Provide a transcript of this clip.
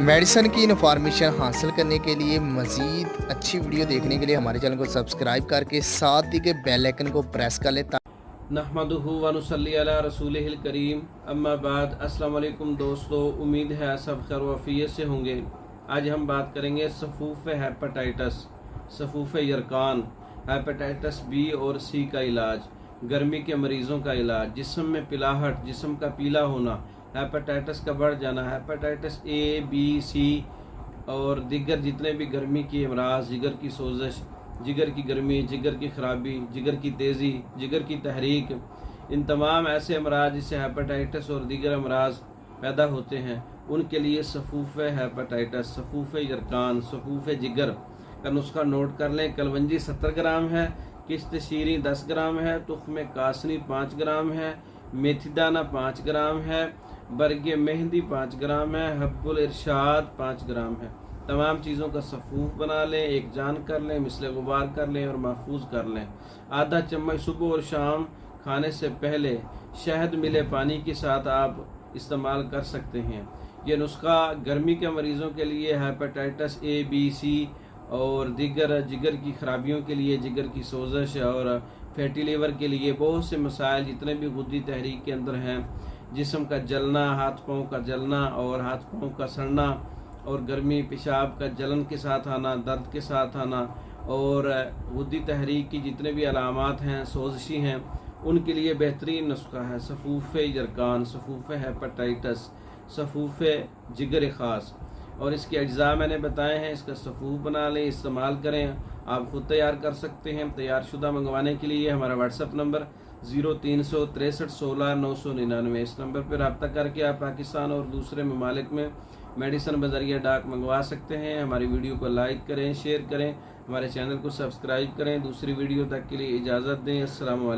Medicine की information हासिल करने के लिए मज़ीद अच्छी वीडियो देखने के लिए हमारे चैनल को सब्सक्राइब करके साथ ही के बेल आइकन को प्रेस कर लें। नहमदुहु व नुसल्ली अला रसूलिहिल करीम, अम्मा बाद। अस्सलाम वालेकुम दोस्तों, उम्मीद है सब खैर वफ़ियत से होंगे। आज हम बात करेंगे सफूफ हेपेटाइटिस, सफूफ यरकान, हेपेटाइटिस बी और सी का इलाज, गर्मी के मरीज़ों का इलाज, जिस्म में पिलाहट, जिस्म का पीला होना, हेपेटाइटिस का बढ़ जाना, हेपेटाइटिस ए बी सी और दीगर जितने भी गर्मी की अमराज, जिगर की सोजश, जिगर की गर्मी, जिगर की ख़राबी, जिगर की तेज़ी, जिगर की तहरीक, इन तमाम ऐसे अमराज जिससे हेपेटाइटिस और दीगर अमराज पैदा होते हैं, उनके लिए सफूफ हेपेटाइटिस, सफूफ यरकान, सफूफ जिगर का नुस्खा नोट कर लें। कलवंजी 70 ग्राम है, किश्त शीरी 10 ग्राम है, तुख्म कासनी 5 ग्राम है, मेथी दाना 5 ग्राम है, बरगे मेहंदी 5 ग्राम है, हब्बुल इरशाद 5 ग्राम है। तमाम चीज़ों का सफूफ बना लें, एक जान कर लें, मिसले गुबार कर लें और महफूज कर लें। आधा चम्मच सुबह और शाम खाने से पहले शहद मिले पानी के साथ आप इस्तेमाल कर सकते हैं। ये नुस्खा गर्मी के मरीज़ों के लिए, हेपेटाइटिस ए बी सी और दीगर जिगर की खराबियों के लिए, जिगर की सोजश और फैटी लीवर के लिए, बहुत से मसाइल जितने भी गुद्दी तहरीक के अंदर हैं, जिस्म का जलना, हाथ पाँव का जलना और हाथ पाँव का सड़ना और गर्मी, पेशाब का जलन के साथ आना, दर्द के साथ आना और गुद्दी तहरीक की जितने भी अलामात हैं, सोजशी हैं, उनके लिए बेहतरीन नुस्खा है सफूफ यरकान, सफूफ हेपेटाइटिस, सफूफ जिगर ख़ास। और इसके अज्जा मैंने बताए हैं। इसका सफूफ बना लें, इस्तेमाल करें। आप ख़ुद तैयार कर सकते हैं। तैयार शुदा मंगवाने के लिए हमारा व्हाट्सअप नंबर 0363 16 999, इस नंबर पर रब्ता करके आप पाकिस्तान और दूसरे ममालिक में मेडिसिन बज़रिया डाक मंगवा सकते हैं। हमारी वीडियो को लाइक करें, शेयर करें, हमारे चैनल को सब्सक्राइब करें। दूसरी वीडियो तक के लिए इजाज़त दें। अस्सलाम वालेकुम।